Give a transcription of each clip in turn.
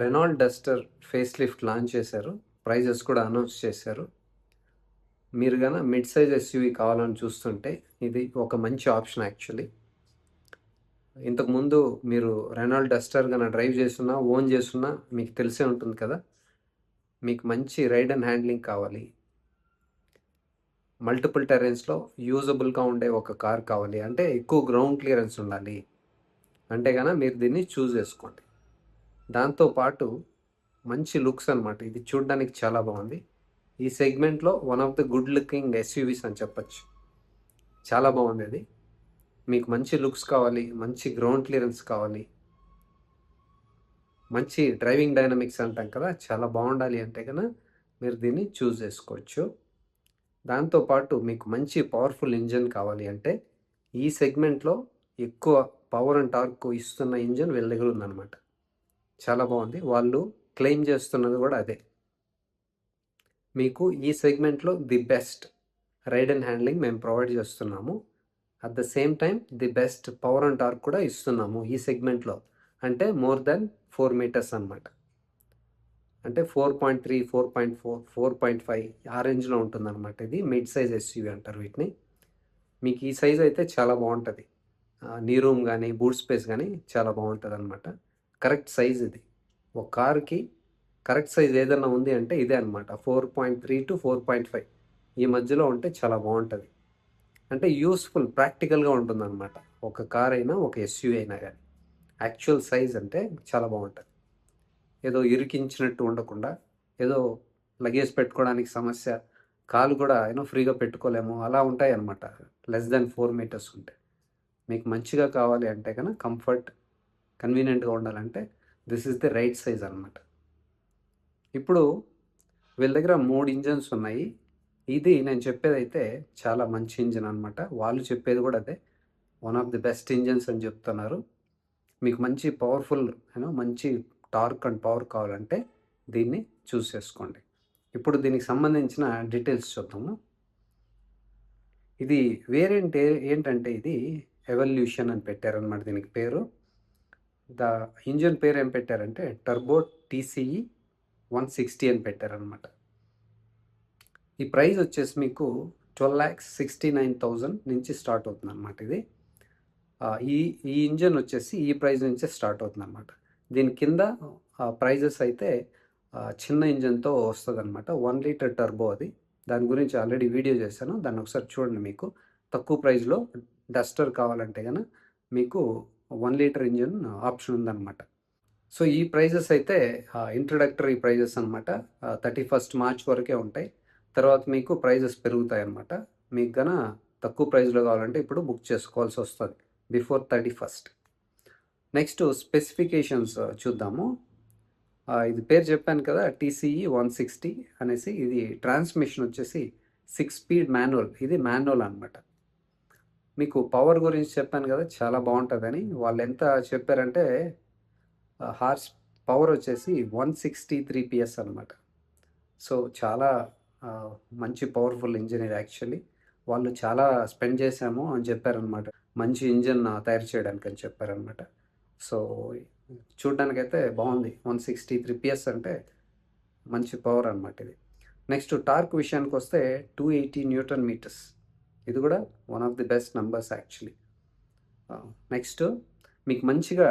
Renault Duster facelift launch చేశారు. Prices కూడా announce చేశారు. మీరు గాన మిడ్ సైజ్ ఎస్యూవీ కావాలని చూస్తుంటే ఇది ఒక మంచి ఆప్షన్ యాక్చువల్లీ. ఇంతకుముందు మీరు రెనాల్డ్ డస్టర్ గాన డ్రైవ్ చేసున్నా, ఓన్ చేసున్నా మీకు తెలిసే ఉంటుంది కదా! మీకు మంచి రైడ్ అండ్ హ్యాండ్లింగ్ కావాలి. మల్టిపుల్ టెరెన్స్‌లో యూజబుల్‌గా ఉండే ఒక కార్ కావాలి. అంటే ఎక్కువ గ్రౌండ్ క్లియరెన్స్ ఉండాలి. అంటే గన మీరు దీన్ని చూజ్ చేసుకోండి. దాంతో పాటు మంచి లుక్స్ అనమాట. ఇది చూడడానికి చాలా బాగుంది. ఈ సెగ్మెంట్లో one of the good looking SUVs అని చెప్పొచ్చు. చాలా బాగుంది అది. మీకు మంచి లుక్స్ కావాలి, మంచి గ్రౌండ్ క్లియరెన్స్ కావాలి, మంచి డ్రైవింగ్ డైనమిక్స్ అంటాం కదా, చాలా బాగుండాలి అంటే కనుక మీరు దీన్ని చూస్ చేసుకోవచ్చు. దాంతోపాటు మీకు మంచి పవర్ఫుల్ ఇంజన్ కావాలి అంటే ఈ సెగ్మెంట్లో ఎక్కువ పవర్ అండ్ టార్క్ ఇస్తున్న ఇంజన్ వీళ్ళ దగ్గర ఉందన్నమాట. చాలా బాగుంది. వాళ్ళు క్లెయిమ్ చేస్తున్నది కూడా అదే. మీకు ఈ సెగ్మెంట్లో the best ride and handling మేము ప్రొవైడ్ చేస్తున్నాము. At the same time the best power and torque కూడా ఇస్తున్నాము ఈ సెగ్మెంట్లో. అంటే మోర్ దెన్ 4 మీటర్స్ అనమాట. అంటే 4.3, 4.4, 4.5 ఆ రేంజ్లో ఉంటుందన్నమాట. ఇది మిడ్ సైజ్ ఎస్యూవీ అంటారు వీటిని. మీకు ఈ సైజ్ అయితే చాలా బాగుంటుంది. నీ రూమ్ కానీ బూట్ స్పేస్ కానీ చాలా బాగుంటుంది అనమాట. కరెక్ట్ సైజ్ ఇది. ఒక కార్కి కరెక్ట్ సైజ్ ఏదన్నా ఉంది అంటే ఇదే అనమాట. 4.3 to 4.5 ఈ మధ్యలో ఉంటే చాలా బాగుంటుంది. అంటే యూస్ఫుల్, ప్రాక్టికల్గా ఉంటుంది అనమాట. ఒక కార్ అయినా ఒక ఎస్యూవీ అయినా కానీ యాక్చువల్ సైజ్ అంటే చాలా బాగుంటుంది. ఏదో ఇరికించినట్టు ఉండకుండా, ఏదో లగేజ్ పెట్టుకోవడానికి సమస్య, కాలు కూడా ఫ్రీగా పెట్టుకోలేము అలా ఉంటాయి అన్నమాట. లెస్ దెన్ 4 మీటర్స్ ఉంటే మీకు మంచిగా కావాలి అంటే కనుక కంఫర్ట్, కన్వీనియంట్గా ఉండాలంటే this is the right size అనమాట. ఇప్పుడు వీళ్ళ దగ్గర 3 ఇంజన్స్ ఉన్నాయి. ఇది నేను చెప్పేదైతే చాలా మంచి ఇంజన్ అనమాట. వాళ్ళు చెప్పేది కూడా అదే, one of the best engines అని చెప్తున్నారు. మీకు మంచి పవర్ఫుల్ మంచి టార్క్ అండ్ పవర్ కావాలంటే దీన్ని చూస్ చేసుకోండి. ఇప్పుడు దీనికి సంబంధించిన డీటెయిల్స్ చూద్దాము. ఇది వేరియంట్ ఏంటంటే ఇది ఎవల్యూషన్ అని పెట్టారనమాట దీనికి పేరు. ద ఇంజన్ పేరు ఏం పెట్టారంటే టర్బో TCE 160 అని పెట్టారనమాట. ఈ ప్రైస్ వచ్చేసి మీకు 12,69,000 నుంచి స్టార్ట్ అవుతుంది అనమాట. ఇది ఈ ఈ ఇంజన్ వచ్చేసి ఈ ప్రైస్ నుంచే స్టార్ట్ అవుతుంది అనమాట. దీని కింద ప్రైజెస్ అయితే చిన్న ఇంజన్తో వస్తుంది అనమాట. 1 లీటర్ టర్బో అది. దాని గురించి ఆల్రెడీ వీడియో చేశాను, దాన్ని ఒకసారి చూడండి. మీకు తక్కువ ప్రైస్లో డస్టర్ కావాలంటే కనుక మీకు 1 లీటర్ ఇంజన్ ఆప్షన్ ఉందన్నమాట. సో ఈ ప్రైజెస్ అయితే ఇంట్రడక్టరీ ప్రైజెస్ అనమాట. 31 మార్చ్ వరకే ఉంటాయి. తర్వాత మీకు ప్రైజెస్ పెరుగుతాయి అన్నమాట. మీకు గన తక్కువ ప్రైస్లో కావాలంటే ఇప్పుడు బుక్ చేసుకోవాల్సి వస్తుంది బిఫోర్ 31. నెక్స్ట్ స్పెసిఫికేషన్స్ చూద్దాము. ఇది పేరు చెప్పాను కదా, TCE 160 అనేసి. ఇది ట్రాన్స్మిషన్ వచ్చేసి 6 స్పీడ్ మాన్యువల్. ఇది మాన్యువల్ అనమాట. మీకు పవర్ గురించి చెప్పాను కదా, చాలా బాగుంటుందని. వాళ్ళు ఎంత చెప్పారంటే హార్స్ పవర్ వచ్చేసి 163 PS అనమాట. సో చాలా మంచి పవర్ఫుల్ ఇంజిన్ ఇది యాక్చువల్లీ. వాళ్ళు చాలా స్పెండ్ చేశాము అని చెప్పారనమాట, మంచి ఇంజిన్ తయారు చేయడానికి అని చెప్పారనమాట. సో చూడడానికైతే బాగుంది. 163 PS అంటే మంచి పవర్ అనమాట ఇది. నెక్స్ట్ టార్క్ విషయానికి వస్తే 280 న్యూటన్ మీటర్స్. ఇది కూడా one of the best numbers actually. Next మీకు మంచిగా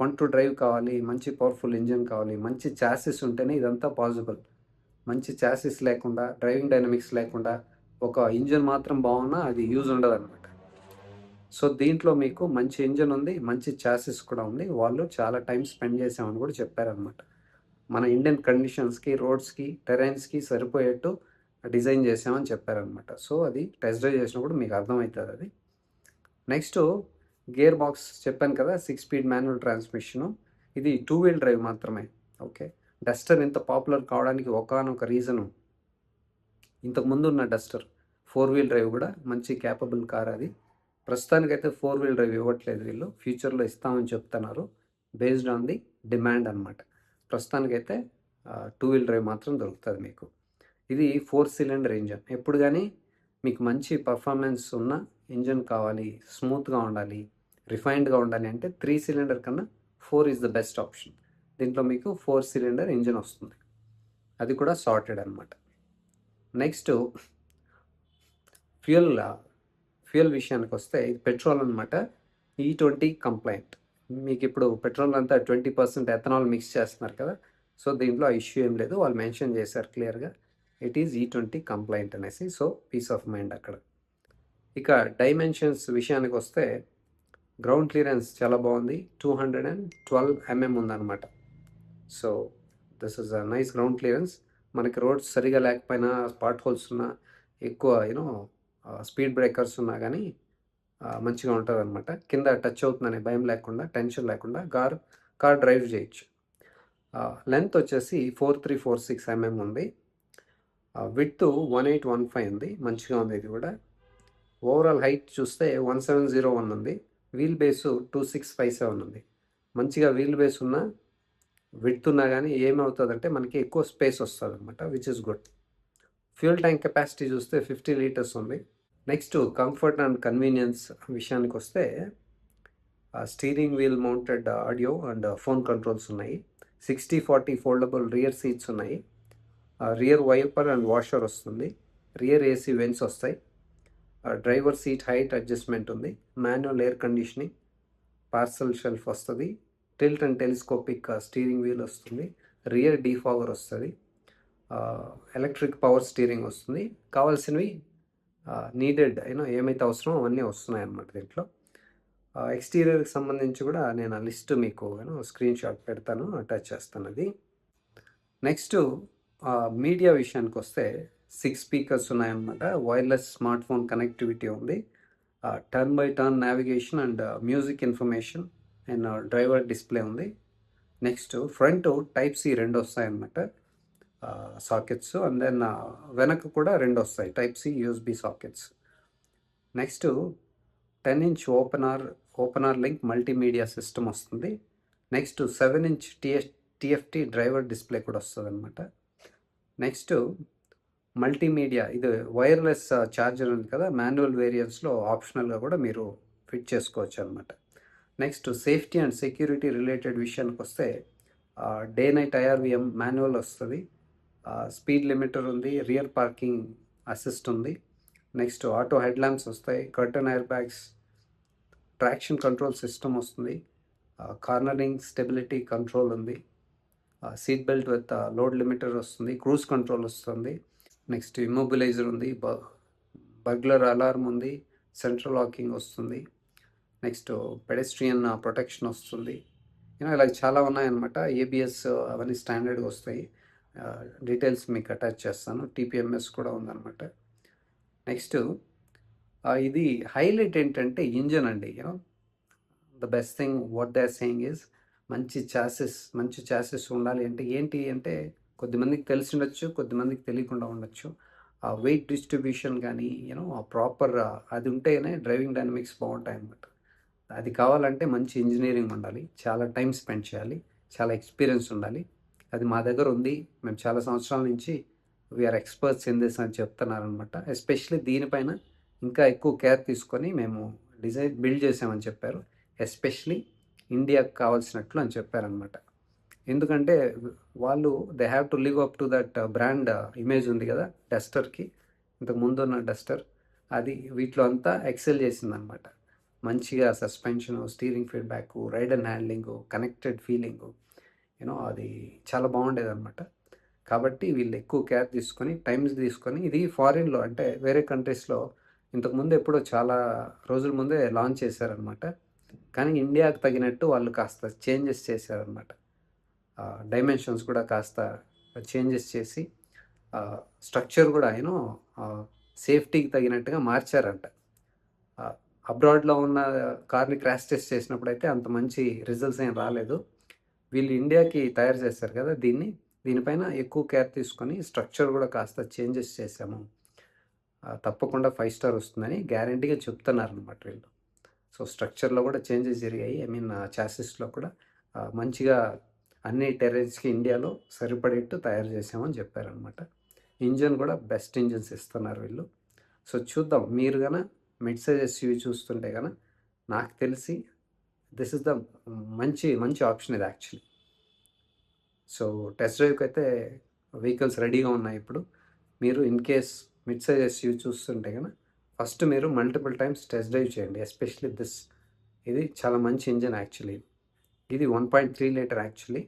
ఫన్ టు డ్రైవ్ కావాలి, మంచి పవర్ఫుల్ ఇంజిన్ కావాలి, మంచి చాసిస్ ఉంటేనే ఇదంతా పాసిబుల్. మంచి చాసిస్ లేకుండా, డ్రైవింగ్ డైనమిక్స్ లేకుండా ఒక ఇంజిన్ మాత్రం బాగున్నా అది యూజ్ ఉండదు అనమాట. సో దీంట్లో మీకు మంచి ఇంజిన్ ఉంది, మంచి చాసిస్ కూడా ఉంది. వాళ్ళు చాలా టైం స్పెండ్ చేసామని కూడా చెప్పారనమాట. మన ఇండియన్ కండిషన్స్కి, రోడ్స్కి, టెరైన్స్కి సరిపోయేట్టు డిజైన్ చేసామని చెప్పారనమాట. సో అది టెస్ట్ డ్రైవ్ చేసినప్పుడు మీకు అర్థమవుతుంది అది. నెక్స్ట్ గేర్ బాక్స్ చెప్పాను కదా, 6 స్పీడ్ మాన్యువల్ ట్రాన్స్మిషను. ఇది 2 వీల్ డ్రైవ్ మాత్రమే. ఓకే, డస్టర్ ఇంత పాపులర్ కావడానికి ఒకానొక రీజను, ఇంతకుముందు ఉన్న డస్టర్ 4 వీల్ డ్రైవ్ కూడా మంచి క్యాపబుల్ కార్ అది. ప్రస్తుతానికైతే 4 వీల్ డ్రైవ్ ఇవ్వట్లేదు వీళ్ళు, ఫ్యూచర్లో ఇస్తామని చెప్తున్నారు బేస్డ్ ఆన్ ది డిమాండ్ అనమాట. ప్రస్తుతానికైతే 2 వీల్ డ్రైవ్ మాత్రం దొరుకుతుంది మీకు. ఇది 4 సిలిండర్ ఇంజన్. ఎప్పుడు కానీ మీకు మంచి పర్ఫార్మెన్స్ ఉన్న ఇంజన్ కావాలి, స్మూత్గా ఉండాలి, రిఫైన్డ్గా ఉండాలి అంటే 3 సిలిండర్ కన్నా 4 ఈజ్ ద బెస్ట్ ఆప్షన్. దీంట్లో మీకు 4 సిలిండర్ ఇంజిన్ వస్తుంది. అది కూడా సార్టెడ్ అనమాట. నెక్స్ట్ ఫ్యూయల్ ఫ్యూయల్ విషయానికి వస్తే ఇది పెట్రోల్ అనమాట. E20 complaint. మీకు ఇప్పుడు పెట్రోల్ అంతా 20% ఎథనాల్ మిక్స్ చేస్తున్నారు కదా, సో దీంట్లో ఆ ఇష్యూ ఏం లేదు. వాళ్ళు మెన్షన్ చేశారు క్లియర్గా, ఇట్ ఈజ్ E20 కంప్లైంట్ అనేసి. సో పీస్ ఆఫ్ మైండ్ అక్కడ. ఇక డైమెన్షన్స్ విషయానికి వస్తే గ్రౌండ్ క్లియరెన్స్ చాలా బాగుంది. 212 mm ఉందన్నమాట. So this is a nice ground clearance. మనకి రోడ్స్ సరిగా లేకపోయినా, స్పాట్ హోల్స్ ఉన్నా, ఎక్కువ స్పీడ్ బ్రేకర్స్ ఉన్నా కానీ మంచిగా ఉంటుంది అనమాట. కింద టచ్ అవుతుందనే భయం లేకుండా, టెన్షన్ లేకుండా కార్ డ్రైవ్ చేయొచ్చు. లెంత్ వచ్చేసి 4346 mm ఉంది. విడ్త్ 1815 ఉంది, మంచిగా ఉంది ఇది కూడా. ఓవరాల్ హైట్ చూస్తే 1701 ఉంది. వీల్ బేసు 2657 ఉంది. మంచిగా వీల్ బేస్ ఉన్న విడ్త్ ఉన్నా కానీ ఏమవుతుందంటే మనకి ఎక్కువ స్పేస్ వస్తుంది అనమాట, which is good. Fuel tank capacity చూస్తే 50 లీటర్స్ ఉంది. నెక్స్ట్ కంఫర్ట్ అండ్ కన్వీనియన్స్ విషయానికి వస్తే steering wheel mounted audio and phone controls ఉన్నాయి. 60/40 ఫోల్డబుల్ రియర్ సీట్స్ ఉన్నాయి. రియర్ వైపర్ అండ్ వాషర్ వస్తుంది. రియర్ ఏసీ వెంట్స్ వస్తాయి. డ్రైవర్ సీట్ హైట్ అడ్జస్ట్మెంట్ ఉంది. Manual air conditioning, parcel shelf వస్తుంది. Tilt and telescopic steering wheel వస్తుంది. Rear defogger వస్తుంది. Electric power steering వస్తుంది. కావాల్సినవి నీడెడ్ ఏమైతే అవసరమో అవన్నీ వస్తున్నాయి అన్నమాట దీంట్లో. ఎక్స్టీరియర్కి సంబంధించి కూడా నేను ఆ లిస్ట్ మీకు స్క్రీన్ షాట్ పెడతాను, అటాచ్ చేస్తాను అది. నెక్స్ట్ మీడియా విషయానికి వస్తే 6 స్పీకర్స్ ఉన్నాయన్నమాట. వైర్లెస్ స్మార్ట్ ఫోన్ కనెక్టివిటీ ఉంది. Turn by turn navigation and music information and driver display ఉంది. నెక్స్ట్ ఫ్రంట్ Type-C 2 వస్తాయన్నమాట సాకెట్స్. అండ్ దెన్ వెనక కూడా 2 వస్తాయి Type-C USB sockets. Next 10-inch OpenR link multimedia system వస్తుంది. Next 7-inch TFT driver display కూడా వస్తుంది అనమాట. నెక్స్ట్ మల్టీమీడియా, ఇది వైర్లెస్ ఛార్జర్ ఉంది కదా, మాన్యువల్ వేరియంట్స్లో ఆప్షనల్గా కూడా మీరు ఫిట్ చేసుకోవచ్చు అనమాట. Next safety and security related విషయానికి వస్తే డే నైట్ IRVM మాన్యువల్ వస్తుంది. స్పీడ్ లిమిటర్ ఉంది. రియర్ పార్కింగ్ అసిస్ట్ ఉంది. నెక్స్ట్ ఆటో హెడ్ ల్యాంప్స్ వస్తాయి. Curtain air bags, traction control system వస్తుంది. కార్నరింగ్ స్టెబిలిటీ కంట్రోల్ ఉంది. Seat belt with load limiter వస్తుంది. Cruise control వస్తుంది. నెక్స్ట్ ఇమ్మొబిలైజర్ ఉంది. Burglar alarm ఉంది. సెంట్రల్ లాకింగ్ వస్తుంది. నెక్స్ట్ పెడెస్ట్రియన్ ప్రొటెక్షన్ వస్తుంది. ఇలా చాలా ఉన్నాయన్నమాట. ABS అవన్నీ స్టాండర్డ్గా వస్తాయి. డీటెయిల్స్ మీకు అటాచ్ చేస్తాను. TPMS కూడా ఉందన్నమాట. నెక్స్ట్ ఇది హైలైట్ ఏంటంటే ఇంజన్ అండి. The best thing what they are saying is మంచి చాసెస్ ఉండాలి. ఏంటి అంటే కొద్దిమందికి తెలిసి ఉండొచ్చు, కొద్దిమందికి తెలియకుండా ఉండొచ్చు. ఆ వెయిట్ డిస్ట్రిబ్యూషన్ కానీ ఆ ప్రాపర్ అది ఉంటేనే డ్రైవింగ్ డైనమిక్స్ బాగుంటాయి అన్నమాట. అది కావాలంటే మంచి ఇంజనీరింగ్ ఉండాలి, చాలా టైం స్పెండ్ చేయాలి, చాలా ఎక్స్పీరియన్స్ ఉండాలి. అది మా దగ్గర ఉంది. మేము చాలా సంవత్సరాల నుంచి వీఆర్ ఎక్స్పర్ట్స్ ఇన్ దిస్ అని చెప్తున్నారనమాట. ఎస్పెషలీ దీనిపైన ఇంకా ఎక్కువ కేర్ తీసుకొని మేము బిల్డ్ చేసామని చెప్పారు. ఎస్పెషలీ ఇండియాకి కావాల్సినట్లు అని చెప్పారనమాట. ఎందుకంటే వాళ్ళు they have to live up to that brand image ఉంది కదా డస్టర్కి, ఇంతకు ముందు ఉన్న డస్టర్. అది వీటిలో అంతా ఎక్సెల్ చేసిందనమాట. మంచిగా suspension, steering feedback, ride and handling, connected feeling, అది చాలా బాగుండేది అనమాట. కాబట్టి వీళ్ళు ఎక్కువ కేర్ తీసుకొని, టైమ్స్ తీసుకొని, ఇది ఫారిన్లో అంటే వేరే కంట్రీస్లో ఇంతకుముందు ఎప్పుడో చాలా రోజుల ముందే లాంచ్ చేశారనమాట. కానీ ఇండియాకి తగినట్టు వాళ్ళు కాస్త చేంజెస్ చేశారనమాట. డైమెన్షన్స్ కూడా కాస్త చేంజెస్ చేసి స్ట్రక్చర్ కూడా సేఫ్టీకి తగినట్టుగా మార్చారంట. అబ్రాడ్లో ఉన్న కార్ని క్రాష్ టెస్ట్ చేసినప్పుడు అయితే అంత మంచి రిజల్ట్స్ ఏం రాలేదు. వీళ్ళు ఇండియాకి తయారు చేస్తారు కదా దీనిపైన ఎక్కువ కేర్ తీసుకొని స్ట్రక్చర్ కూడా కాస్త చేంజెస్ చేసాము, తప్పకుండా 5 స్టార్ వస్తుందని గ్యారంటీగా చెప్తున్నారనమాట వీళ్ళు. సో స్ట్రక్చర్లో కూడా చేంజెస్ జరిగాయి. చాసిస్లో కూడా మంచిగా అన్ని టెరెన్స్కి ఇండియాలో సరిపడేట్టు తయారు చేసామని చెప్పారనమాట. ఇంజన్ కూడా బెస్ట్ ఇంజన్స్ ఇస్తున్నారు వీళ్ళు. సో చూద్దాం. మీరు కనుక మిడ్ సైజ్ SUV చూస్తుంటే కనుక నాకు తెలిసి దిస్ ఇస్ ద మంచి ఆప్షన్ ఇది యాక్చువల్లీ. సో టెస్ట్ డ్రైవ్కి అయితే వెహికల్స్ రెడీగా ఉన్నాయి ఇప్పుడు. మీరు in case mid size SUV చూస్తుంటే కనుక ఫస్ట్ మీరు మల్టిపుల్ టైమ్స్ టెస్ట్ డ్రైవ్ చేయండి. ఎస్పెషల్లీ దిస్, ఇది చాలా మంచి ఇంజిన్ యాక్చువల్లీ. ఇది 1.3 litre actually,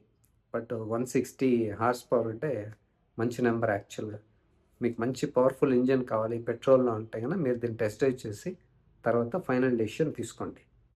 but 160 horse power అంటే మంచి నెంబర్ యాక్చువల్గా. మీకు మంచి పవర్ఫుల్ ఇంజిన్ కావాలి పెట్రోల్లో అంటే కనుక మీరు దీన్ని టెస్ట్ డ్రైవ్ చేసి తర్వాత ఫైనల్ డెసిషన్ తీసుకోండి.